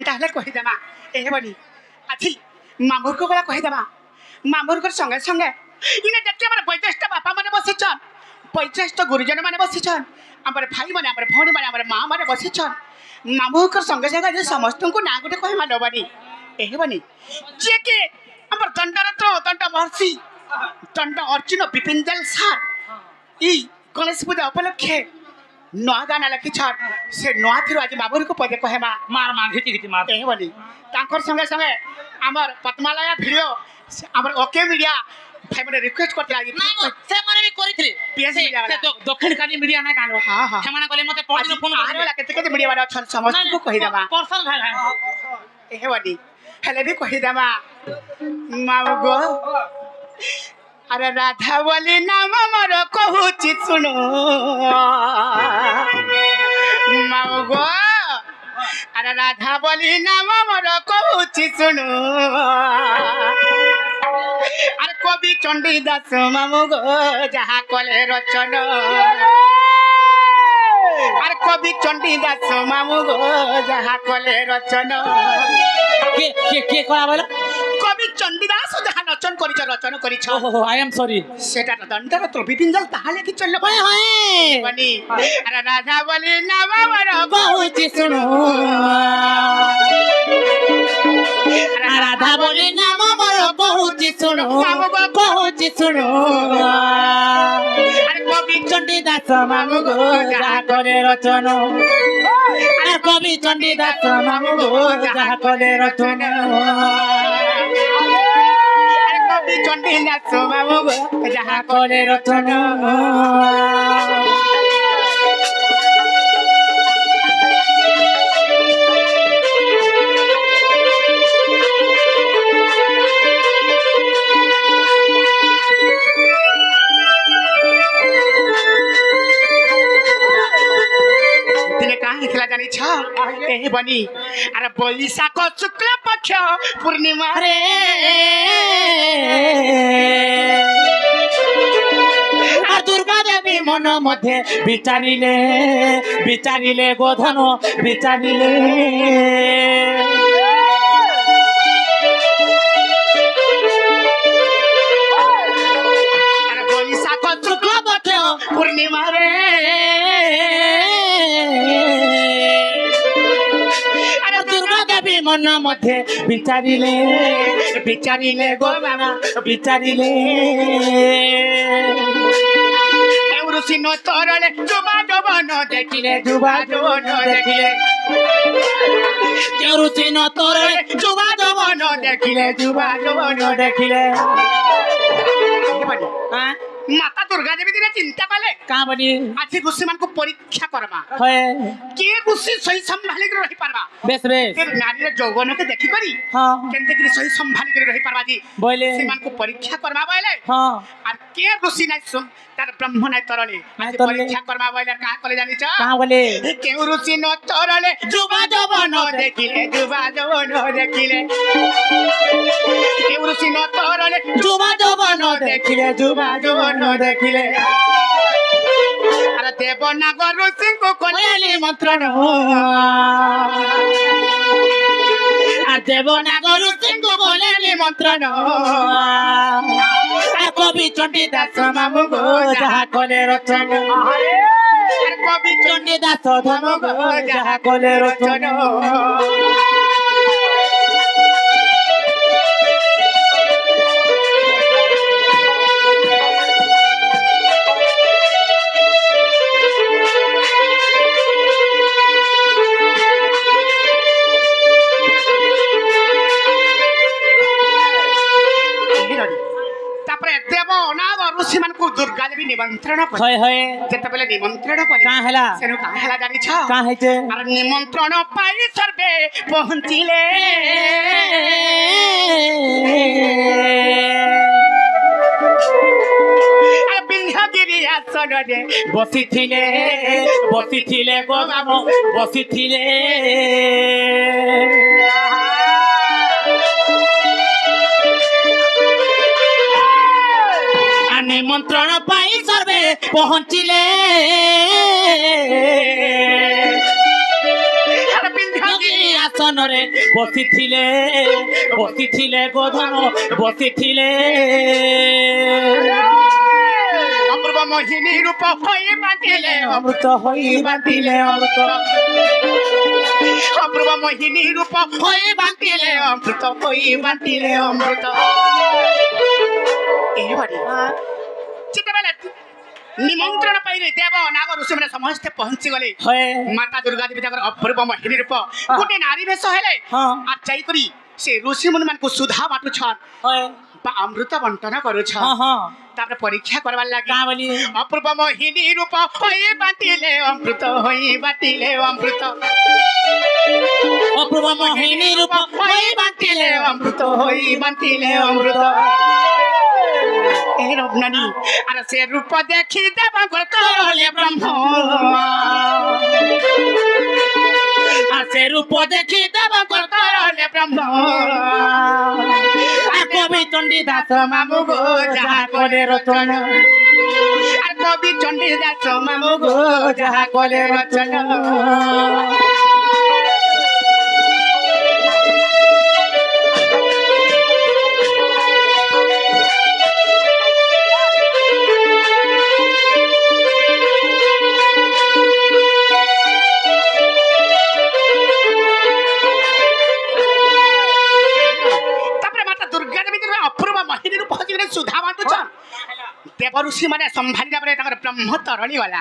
তাহলে কহিদেমা এহেবনি আজি মামুরক গলা কহিদেমা মামুরকর সঙ্গে সঙ্গে ইনে দেখি আমার বয়োজ্যেষ্ঠ বাপা মানে বসিছন বয়োজ্যেষ্ঠ গুরুজন মানে বসিছন আমার ভাই মানে আমার ভৌণী মানে আমার মা মানে বসিছন মামুরকর সঙ্গে সঙ্গে সমস্ত না গোটে কহিমা নবানি এহেবনি যে কি আমার দণ্ডরত্ন দণ্ড মহর্ষি দণ্ড অর্জুন বিপিনজল সার এই গণেশ পূজা উপলক্ষে নয়া গানা লেখিছন সে নয়া থিরু আজ বাবুরকু পদে কহেমা মার মার ঘিচি ঘিচি মার এহেবনি তাঙ্কর সঙ্গে সঙ্গে আমার পদ্মালয়া ভিডিও আমার ওকে মিডিয়া ভাই মানে রিকোয়েস্ট করতে লাগি না সে মানে আমি করিଥିଲି PS media সে দক্ষিণ কালী মিডিয়া না কানো হ্যাঁ হ্যাঁ ସେମାନେ কলে মতে পরদিନ ফোন আরে ওলা কেতে কেতে মিডিয়া বালা অছন ସମସ୍ତଙ୍କୁ କହିଦେମା ପର୍ସନ ଭାଇ ଭାଇ ଏହେବନି ହେଲେ ବି କହିଦେମା ମାଉ ଗୋ ଆରେ ରାଧା ବୋଲି ନାମ ମୋର କହୁଛି ଶୁଣୁ ମାଉ ଗୋ ଆରେ ରାଧା ବୋଲି ନାମ ମୋର କହୁଛି ଶୁଣୁ আরে কবি চণ্ডী দাস মামু গো যাহা কলে রচন আর কবি চণ্ডী দাস মামু গো যাহা কলে রচন কে কে কে করা বলো কবি চণ্ডী দাস যাহা রচন করিছ রচন করিছ ওহো আই এম সরি সেটা দণ্ডরত্র বিপিনজল তাহলে কি চললো হয় হয় বনি আরে রাধা বলি না বাবার কহুছি শুনো রাধা বলে নাম আমার কহুছি শুনো কহুছি শুনো আরে কবি চণ্ডী দাস মামু গো যাহা করে রচন আরে কবি চণ্ডী দাস মামু গো যাহা করে রচন আরে কবি চণ্ডী দাস মামু গো যাহা করে রচন দিনে কাহ লিখলা জানিছ এই বনি আরে বৈশাখ শুক্ল পক্ষ পূর্ণিমা রে আর দুর্গা দেবী মন মধ্যে বিচারিলে বিচারিলে গোধন বিচারিলে আরে বৈশাখ শুক্ল পক্ষ পূর্ণিমা রে আর দুর্গা দেবী মন মধ্যে বিচারিলে বিচারিলে গোধন বিচারিলে ঋষি নতরলে যুবা যৌবন দেখিলে যুবা যৌবন দেখিলে কেউরুচি নতরে যুবা যৌবন দেখিলে যুবা যৌবন দেখিলে হ্যাঁ মাতা দুর্গা দেবী দিনে চিন্তা কলে কাঁ বলি আজি ঋষি মানকু পরীক্ষা করমা হয় কিଏ ଋଷି ସହି ସମ୍ଭାଳିକି ରହିପାରବା বেশ বেশ ସେ ନାରୀର ଯୌବନକୁ ଦେଖିକରି হ্যাঁ କେମିତି କରି ସହି ସମ୍ଭାଳିକି ରହିପାରବା ଜି বলে ସେମାନଙ୍କୁ ପରୀକ୍ଷା କରମା ବୋଇଲେ হ্যাঁ আর কে ঋষি নাই তার ব্রহ্ম নাই তরলে নাই তরলে। পরীক্ষা করমা বইলে কাহ কলে জানিছ কাঁ বলে কেউ ঋষি ন তরলে যুবা যৌবন দেখিলে যুবা যৌবন দেখিলে কেউ ঋষি ন তরলে যুবা যৌবন দেখিলে যুবা যৌবন দেখিলে আর দেবনাগর ঋষিଙ୍କୁ কলে কয়ালি মন্ত্রণ আর দেবনাগর সিংহ বলেলি মন্ত্রণ আর কবি চণ্ডী দাস মামু গো যাহা কলে রচন আর কবি চণ্ডী দাস ধনু গো যাহা কলে রচন তারপরে দেব নাগর ঋষি মানকু দুর্গা দেবী নিমন্ত্রণ করে হয় হয় যেতবেলে নিমন্ত্রণ করে কাঁ হেলা সেনু কাঁ হেলা জানিছ কাঁ হইছে আর নিমন্ত্রণ পাই সর্বে পৌঁছিলে আর বিন্ধ্যগিরি আসନରେ বসিছিলে বসিছিলে গো মামু বসিছিলে আর নিমন্ত্রণ পাই সর্বে পৌঁছিলে আর বিন্ধ্যগিরি সিଂহাসନରେ বসিছিলে বসিছিলে গোধন বসিছিলে অপূর্ব মোহিনী রূপ হয়ে বাঁধিলে অমৃত হই বাটিলে অমৃত অপূর্ব মোহিনী রূপ হয়ে বাঁধিলে অমৃত হয়ে বাঁধিলে অমৃত এবারে যেତେବେଳେ নিমন্ত্রণ পাইলে দেব নাগ ঋষিମାନେ ସମସ୍ତେ ପହଞ୍ଚି ଗଲେ হয়ে ମାତା ଦୁର୍ଗା ଦେବୀ ତାଙ୍କର ଅପୂର୍ବ ମୋହିନୀ ରୂପ ଗୋଟେ ନାରୀ ବେଶ ହେଲେ ହଁ আর ଯାଇକରି ସେ ଋଷିମୁନି ମାନଙ୍କୁ ସୁଧା ବାଟୁଛନ୍ হয়ে বা অমৃত বন্টন କରୁଛନ୍ হ্যাঁ হ্যাঁ তারপরে পরীক্ষা করবার লাগে কা বলি অপূর্ব মোহিনী রূপ হয়ে বাটিলে অমৃত হয়ে বাটিলে অমৃত অপূর্ব মোহিনী রূপ হয়ে বাটিলে অমৃত হয়ে বাটিলে অমৃত এ রূপনানি আর সে রূপ দেখি দেব করলে ব্রহ্ম আর সে রূপ দেখি দেব করলে ব্রহ্ম কবি চণ্ডী দাস মামু গো যাহা করে রচনা আর কবি চণ্ডী দাস মামু গো যাহা করে রচনা তারপরে মাতা দুর্গা দেবী অপূর্ব মোহিনী রূপ হচ্ছে সুধা বাঁটুছন দেব ঋষি মানে সম্ভালি তারপরে তাଙ୍କର ব্রহ্ম তরଳି গলা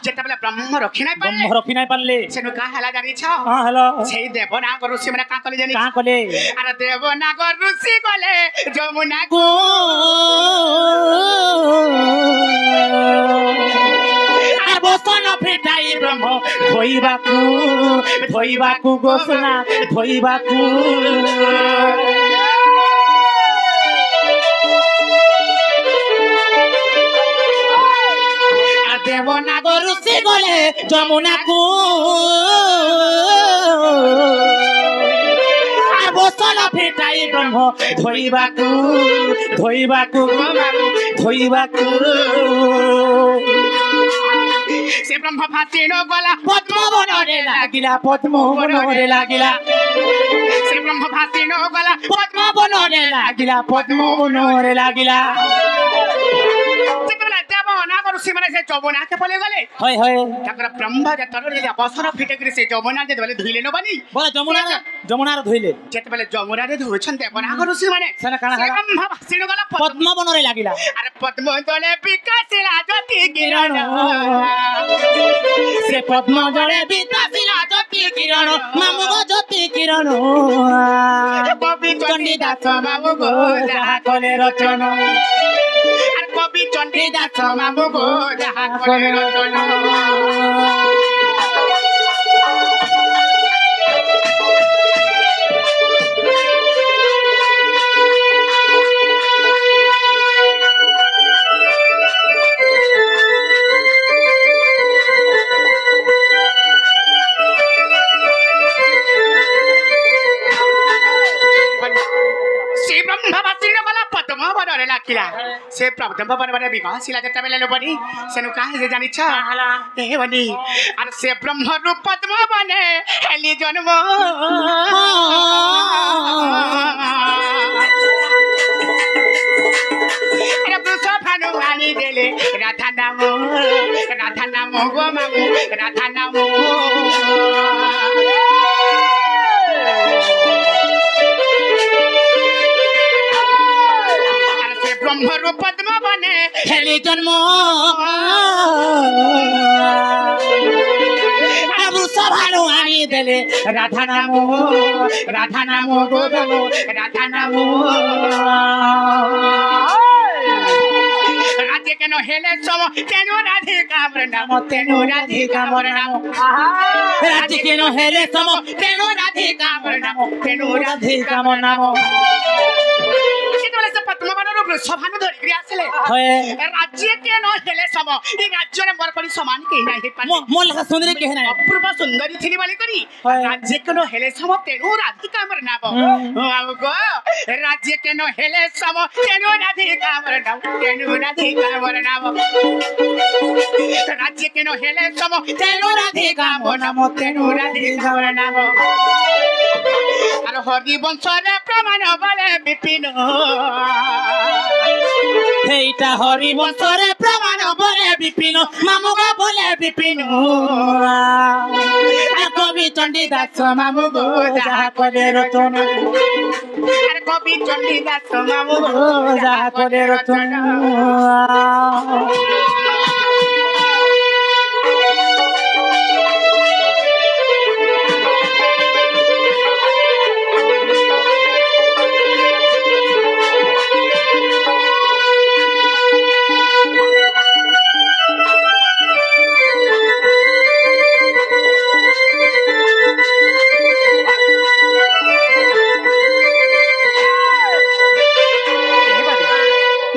যেତେବେଳେ ব্রহ্ম রক্ষি নাই ব্রহ্ম পারলে রক্ষি নাই পারলে সেনু কা হেলা জানিছ হ্যাঁ হ্যালো সেই দেবনাগ ঋষি মানে কা কলে জানি কা কলে আর দেবনাগ ঋষি গলে যমুনা গো বসন ফিটাই ব্রহ্ম ধোইবাকু গোসনা ধোইবাকু আর দেবনাগ ঋষি গলে যমুনাকু আর বসন ফিটাই ব্রহ্ম ধোইবাকু ধোইবাকু সে ব্রহ্ম ভাসিণ গলা পদ্মবনরে লাগিলা পদ্মবনরে লাগিলা সে ব্রহ্ম ভাসিণ গলা পদ্মবনরে লাগিলা পদ্মবনরে লাগিলা যেତେବେଳେ দেবনাগ ঋষি মানে সে যমুনাকে পলে গলে হয় হয় ତାଙ୍କର ବ୍ରହ୍ମ ଯେତେବେଳେ ଯଦି ଅବସର ଫିଟେକିରି ସେ ଯମୁନା ଯେତେବେଳେ ଧୋଇଲେ ନବନି বলে যমুনার ধইলে ଯେତେବେଳେ ଯମୁନାରେ ଧୋଉଛନ୍ତି ଦେବନାଗ ଋଷି ମାନେ ସେନା କାଣା ସେ ହେଲା? ବ୍ରହ୍ମ ଭାସିଣ ଗଲା পদ্মবনরে লাগিলা ଆରେ ପଦ୍ମ ତଳେ ବିକାଶିଲା ଜ୍ୟୋତି କିରଣ সে পদ্ম জলে বিকাশিলা জ্যোতি কিরণ মামু গো জ্যোতি কিরণ কবি চণ্ডী দাস মামু গো যাহা কলে রচনা আর কবি চণ্ডী দাস মামু গো যাহা করে রচনা ସେ ବ୍ରହ୍ମ ଭାସିଣ ଗଲା ପଦ୍ମ ବନରେ ଲାଗିଲା ସେ ପଦ୍ମ ବନରେ ବିକଶିଲା ଯେତେବେଳେ ଲୋବନି ସେନୁ କାହିଁ ଜାଣିଛ ଏ ବନି আর সে ব্রহ্ম রূপ পদ্ম বনে হেলি জন্ম বৃষ ভানু আনি দেলে রাধা নাম গো মামু রাধা নাম আর সে ব্রহ্ম রূপ পদ্ম বনে হেলি জন্ম আবু সভানো আনি দেলে রাধা নাম গোদন রাধা নাম রাধে কেন হেলে সম কেন রাধে কামর নাম তেনু রাধে কামর নাম রাধে কেন হেলে সম তেনু রাধে কামর নাম তেনু রাধে রাধে কাম নাম যেତେବେଳେ ସେ ପଦ୍ମବନରୁ ସଭାନ ଧରିକିରି ଆସିଲେ ହଏ ରାଜ୍ୟ କେ ନ ହେଲେ ସମ ଏ ରାଜ୍ୟରେ ମୋର ପରି ସମାନ କେହି ନାହିଁ ହେଇପାରିଲେ ମୋ ଲେଖା ସୁନ୍ଦରୀ କେହି ନାହିଁ ଅପୂର୍ବ ସୁନ୍ଦରୀ ଥିଲି ବୋଲି କରି ହଏ। ରାଜ୍ୟ କେ ନ ହେଲେ ସମ ତେଣୁ ରାଧିକା ଆମର ନାମ ଆଉ ଗো ରାଜ୍ୟ କେ ନ ହେଲେ ସମ ତେଣୁ ରାଧିକା ଆମର ନାମ ତେଣୁ ରାଧିକା ଆମର ନାମ ରାଜ୍ୟ କେ ନ ହେଲେ ସମ ତେଣୁ ରାଧିକା ମୋ ନାମ ତେଣୁ ରାଧିକା ଆମର ନାମ আর হরিবংশরে প্রমাণ বলে বিপিন এইটা হরি বংশরে প্রমাণ বলে বিপিন মামুগো বলে বিপিন কবি চণ্ডী দাস মামুগো যাহা করে রচন আর কবি চণ্ডীদাস মামু যাহা করে রচন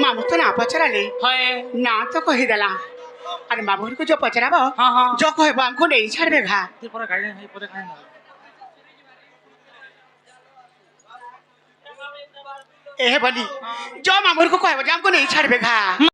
মামু তো না পচারালে হয় না তো কহিদেলা আর মামুরকে যে পচারাব হ্যাঁ হ্যাঁ যে কহব আমকু নেই ছাড়বে ঘা পরে গাড়ি নাই পরে খাই না এ বলি যে মামুরকে কহব যে আমকু নেই ছাড়বে ঘা